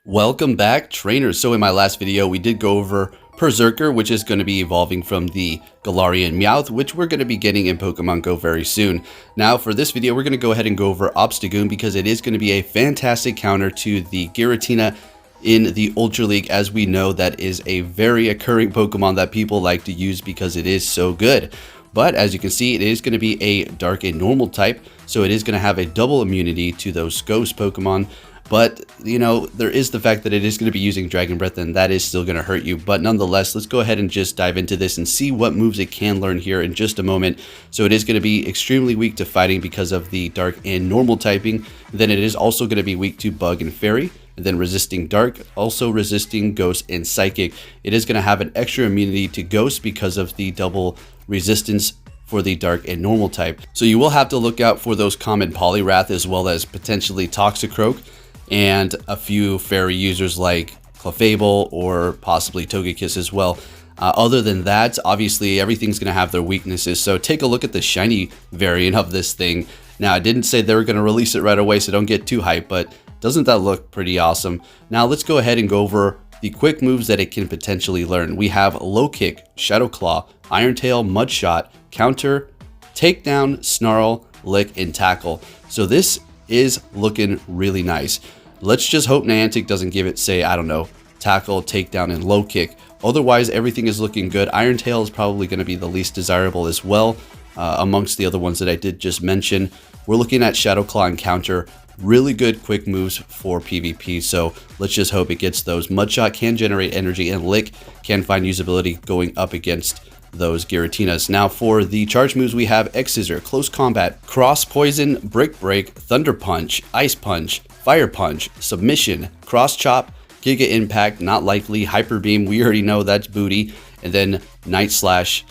Welcome back, trainers. So in my last video, we did go over Berserker, which is going to be evolving from the Galarian Meowth, which we're going to be getting in Pokemon Go very soon. Now, for this video, we're going to go ahead and go over Obstagoon because it is going to be a fantastic counter to the Giratina in the Ultra League. As we know, that is a very occurring Pokemon that people like to use because it is so good. But as you can see, it is going to be a Dark and Normal type, so it is going to have a double immunity to those Ghost Pokemon. But, you know, there is the fact that it is going to be using Dragon Breath, and that is still going to hurt you. But nonetheless, let's go ahead and just dive into this and see what moves it can learn here in just a moment. So it is going to be extremely weak to fighting because of the Dark and Normal typing. Then it is also going to be weak to Bug and Fairy. And then resisting Dark, also resisting Ghost and Psychic. It is going to have an extra immunity to Ghost because of the double resistance for the Dark and Normal type. So you will have to look out for those common Poliwrath as well as potentially Toxicroak and a few fairy users like Clefable or possibly Togekiss as well. Other than that, obviously everything's going to have their weaknesses. So take a look at the shiny variant of this thing. Now, I didn't say they were going to release it right away, so don't get too hyped, but doesn't that look pretty awesome? Now let's go ahead and go over the quick moves that it can potentially learn. We have Low Kick, Shadow Claw, Iron Tail, Mud Shot, Counter, Takedown, Snarl, Lick, and Tackle. So this is looking really nice. Let's just hope Niantic doesn't give it, say, I don't know, Tackle, Takedown, and Low Kick. Otherwise, everything is looking good. Iron Tail is probably going to be the least desirable as well, amongst the other ones that I did just mention. We're looking at Shadow Claw and Counter. Really good quick moves for PvP, so let's just hope it gets those. Mudshot can generate energy, and Lick can find usability going up against those Giratinas. Now for the charge moves, we have X-Scissor, Close Combat, Cross Poison, Brick Break, Thunder Punch, Ice Punch, Fire Punch, Submission, Cross Chop, Giga Impact, Not Likely, Hyper Beam, we already know that's booty, and then Night Slash.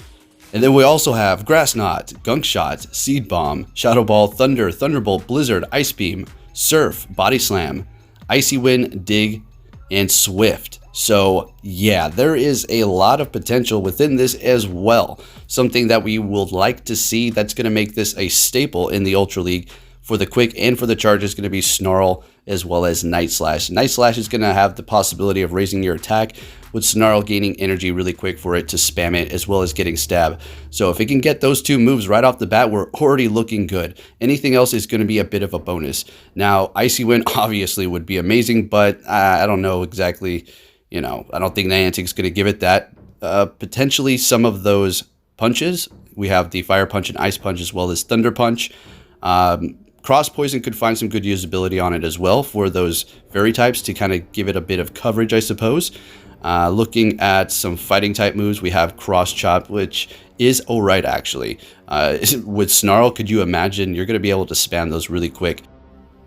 And then we also have Grass Knot, Gunk Shot, Seed Bomb, Shadow Ball, Thunder, Thunderbolt, Blizzard, Ice Beam, Surf, Body Slam, Icy Wind, Dig, and Swift. So yeah, there is a lot of potential within this as well. Something that we would like to see that's going to make this a staple in the Ultra League. For the quick and for the charge is going to be Snarl as well as Night Slash. Night Slash is going to have the possibility of raising your attack, with Snarl gaining energy really quick for it to spam it, as well as getting Stab. So if it can get those two moves right off the bat, we're already looking good. Anything else is going to be a bit of a bonus. Now, Icy Wind obviously would be amazing, but I don't know exactly, you know, I don't think Niantic's going to give it that. Potentially some of those punches. We have the Fire Punch and Ice Punch as well as Thunder Punch. Cross Poison could find some good usability on it as well for those fairy types to kind of give it a bit of coverage, I suppose. Looking at some fighting type moves, we have Cross Chop, which is alright actually. With Snarl, could you imagine? You're going to be able to spam those really quick.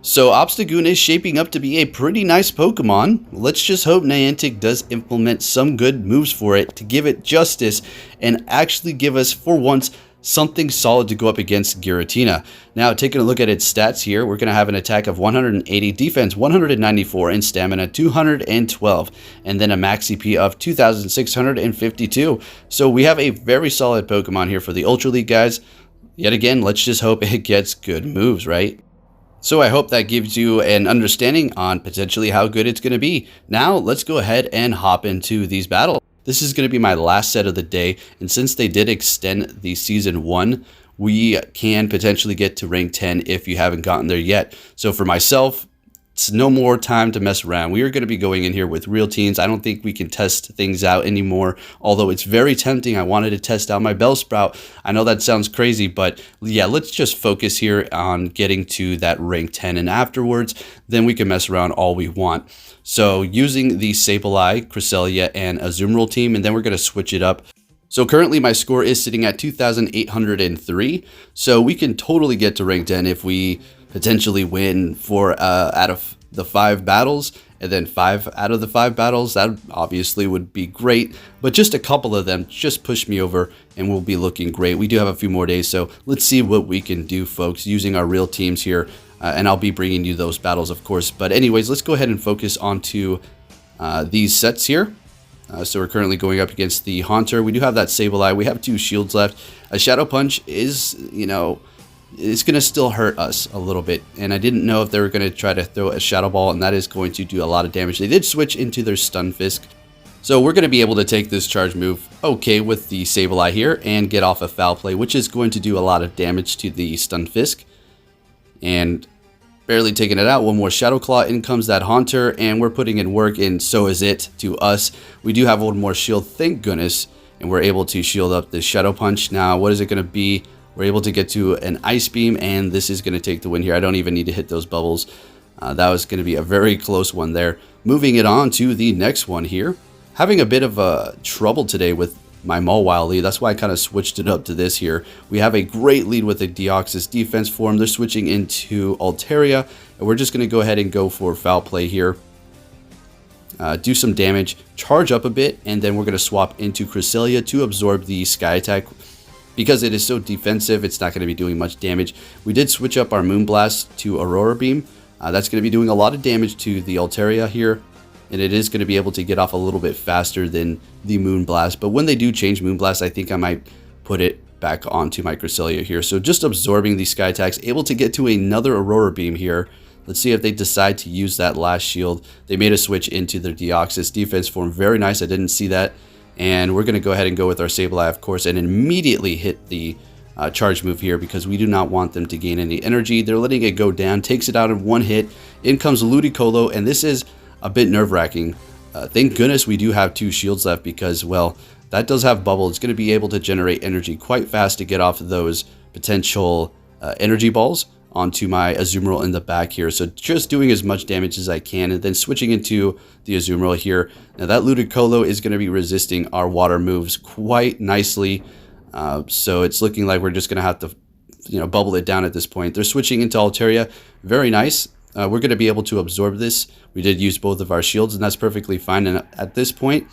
So Obstagoon is shaping up to be a pretty nice Pokemon. Let's just hope Niantic does implement some good moves for it to give it justice and actually give us, for once, something solid to go up against Giratina. Now, taking a look at its stats here, we're going to have an attack of 180, defense 194, and stamina 212, and then a max CP of 2,652. So we have a very solid Pokemon here for the Ultra League, guys. Yet again, let's just hope it gets good moves, right? So I hope that gives you an understanding on potentially how good it's going to be. Now, let's go ahead and hop into these battles. This is going to be my last set of the day, and since they did extend the Season 1, we can potentially get to rank 10 if you haven't gotten there yet. So for myself, it's no more time to mess around. We are going to be going in here with real teams. I don't think we can test things out anymore, although it's very tempting. I wanted to test out my Bellsprout. I know that sounds crazy, but yeah, let's just focus here on getting to that rank 10, and afterwards, then we can mess around all we want. So using the Sableye, Cresselia, and Azumarill team, and then we're going to switch it up. So currently my score is sitting at 2,803, so we can totally get to rank 10 if we potentially win 4 out of the 5 battles, and then 5 out of the 5 battles. That obviously would be great, but just a couple of them just push me over and we'll be looking great. We do have a few more days, so let's see what we can do, folks, using our real teams here. And I'll be bringing you those battles, of course. But anyways, let's go ahead and focus onto these sets here. So we're currently going up against the Haunter. We do have that Sableye. We have 2 shields left. A Shadow Punch is, you know, it's going to still hurt us a little bit. And I didn't know if they were going to try to throw a Shadow Ball, and that is going to do a lot of damage. They did switch into their Stunfisk, so we're going to be able to take this charge move okay with the Sableye here and get off a Foul Play, which is going to do a lot of damage to the Stunfisk. And barely taking it out. One more Shadow Claw. In comes that Haunter, and we're putting in work, and so is it to us. We do have one more shield, thank goodness, and we're able to shield up the Shadow Punch. Now, what is it going to be? We're able to get to an Ice Beam, and this is going to take the win here. I don't even need to hit those bubbles. That was going to be a very close one there. Moving it on to the next one here. Having a bit of trouble today with my Mawile lead. That's why I kind of switched it up to this here. We have a great lead with a Deoxys defense form. They're switching into Altaria, and we're just going to go ahead and go for Foul Play here. Do some damage, charge up a bit, and then we're going to swap into Cresselia to absorb the Sky Attack. Because it is so defensive, it's not going to be doing much damage. We did switch up our Moonblast to Aurora Beam. That's going to be doing a lot of damage to the Altaria here. And it is going to be able to get off a little bit faster than the Moonblast. But when they do change Moonblast, I think I might put it back onto my Cresselia here. So just absorbing these Sky Attacks, able to get to another Aurora Beam here. Let's see if they decide to use that last shield. They made a switch into their Deoxys defense form. Very nice. I didn't see that. And we're going to go ahead and go with our Sableye, of course, and immediately hit the charge move here because we do not want them to gain any energy. They're letting it go down. Takes it out in one hit. In comes Ludicolo, and this is a bit nerve-wracking. Thank goodness we do have 2 shields left because, well, that does have Bubble. It's going to be able to generate energy quite fast to get off of those potential energy balls onto my Azumarill in the back here. So just doing as much damage as I can and then switching into the Azumarill here. Now that Ludicolo is going to be resisting our water moves quite nicely. So it's looking like we're just going to have to, bubble it down at this point. They're switching into Altaria. Very nice. We're going to be able to absorb this. We did use both of our shields, and that's perfectly fine. And at this point,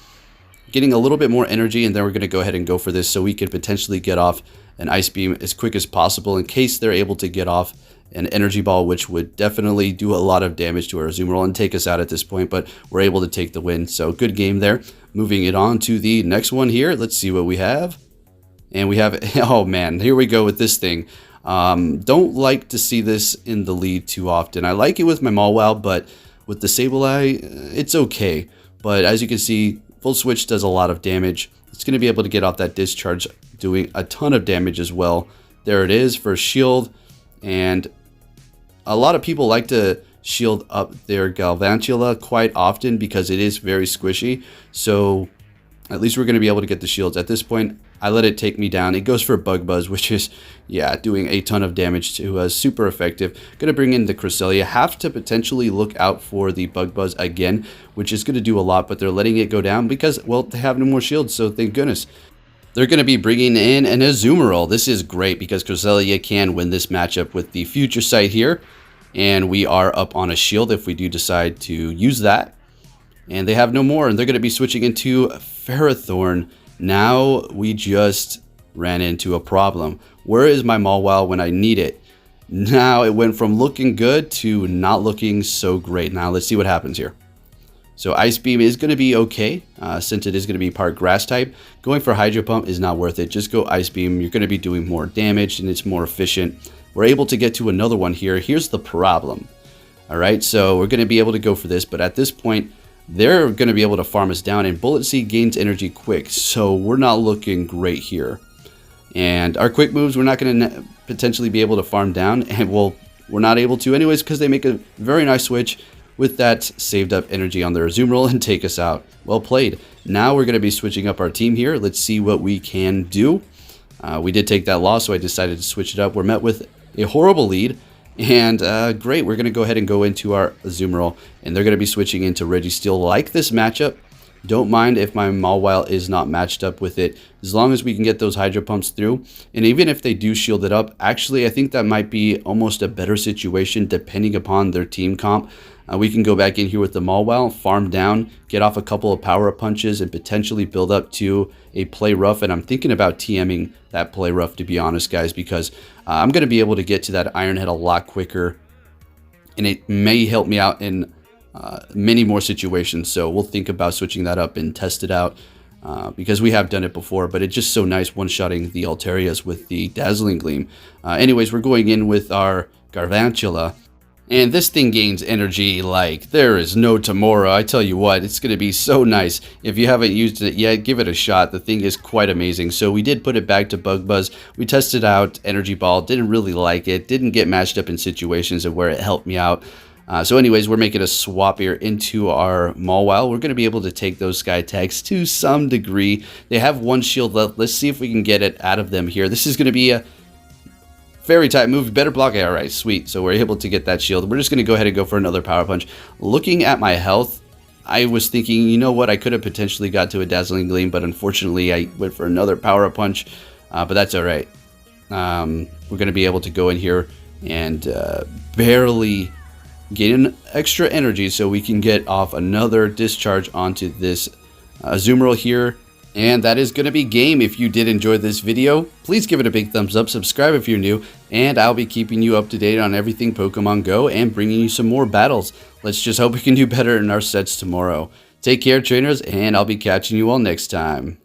getting a little bit more energy, and then we're going to go ahead and go for this so we can potentially get off an Ice Beam as quick as possible in case they're able to get off an Energy Ball, which would definitely do a lot of damage to our Azumarill and take us out at this point, but we're able to take the win. So good game there. Moving it on to the next one here. Let's see what we have. And we have, oh man, here we go with this thing. Don't like to see this in the lead too often. I like it with my Mawile, but with the Sableye, it's okay. But as you can see, Full Switch does a lot of damage. It's going to be able to get off that Discharge, doing a ton of damage as well. There it is for shield. And a lot of people like to shield up their Galvantula quite often because it is very squishy. So at least we're going to be able to get the shields. At this point, I let it take me down. It goes for Bug Buzz, which is, yeah, doing a ton of damage to us. Super effective. Going to bring in the Cresselia. Have to potentially look out for the Bug Buzz again, which is going to do a lot, but they're letting it go down because, well, they have no more shields, so thank goodness. They're going to be bringing in an Azumarill. This is great because Cresselia can win this matchup with the Future Sight here, and we are up on a shield if we do decide to use that. And they have no more, and they're going to be switching into Ferrothorn. Now we just ran into a problem. Where is my Mawile when I need it? Now it went from looking good to not looking so great. Now let's see what happens here. So Ice Beam is going to be okay, since it is going to be part Grass type. Going for Hydro Pump is not worth it. Just go Ice Beam. You're going to be doing more damage, and it's more efficient. We're able to get to another one here. Here's the problem. All right, so we're going to be able to go for this, but at this point, they're going to be able to farm us down, and Bullet Seed gains energy quick, so we're not looking great here. And our quick moves, we're not going to potentially be able to farm down, and well, we're not able to anyways because they make a very nice switch with that saved up energy on their Azumarill and take us out. Well played. Now we're going to be switching up our team here. Let's see what we can do. We did take that loss, so I decided to switch it up. We're met with a horrible lead. And great, we're going to go ahead and go into our Azumarill, and they're going to be switching into Registeel. Like this matchup. Don't mind if my Mawile is not matched up with it, as long as we can get those Hydro Pumps through. And even if they do shield it up, actually I think that might be almost a better situation depending upon their team comp. We can go back in here with the Mawile, farm down, get off a couple of power-up punches, and potentially build up to a Play Rough. And I'm thinking about TMing that Play Rough, to be honest, guys, because I'm going to be able to get to that Iron Head a lot quicker, and it may help me out in many more situations. So we'll think about switching that up and test it out. because we have done it before, but it's just so nice one-shotting the Altarias with the Dazzling Gleam. Anyways, we're going in with our Garvantula, and this thing gains energy like there is no tomorrow. I tell you what, it's going to be so nice. If you haven't used it yet, give it a shot. The thing is quite amazing. So we did put it back to Bug Buzz. We tested out Energy Ball, didn't really like it, didn't get matched up in situations where it helped me out. So anyways, we're making a swap here into our Mawile. We're going to be able to take those Sky Tags to some degree. They have one shield left. Let's see if we can get it out of them here. This is going to be a very tight move. Better block it. All right, sweet. So we're able to get that shield. We're just going to go ahead and go for another Power Punch. Looking at my health, I was thinking, you know what? I could have potentially got to a Dazzling Gleam, but unfortunately I went for another Power Punch. But that's all right. We're going to be able to go in here and barely gain extra energy so we can get off another discharge onto this Azumarill here. And that is going to be game. If you did enjoy this video, please give it a big thumbs up, subscribe if you're new, and I'll be keeping you up to date on everything Pokemon Go and bringing you some more battles. Let's just hope we can do better in our sets tomorrow. Take care, trainers, and I'll be catching you all next time.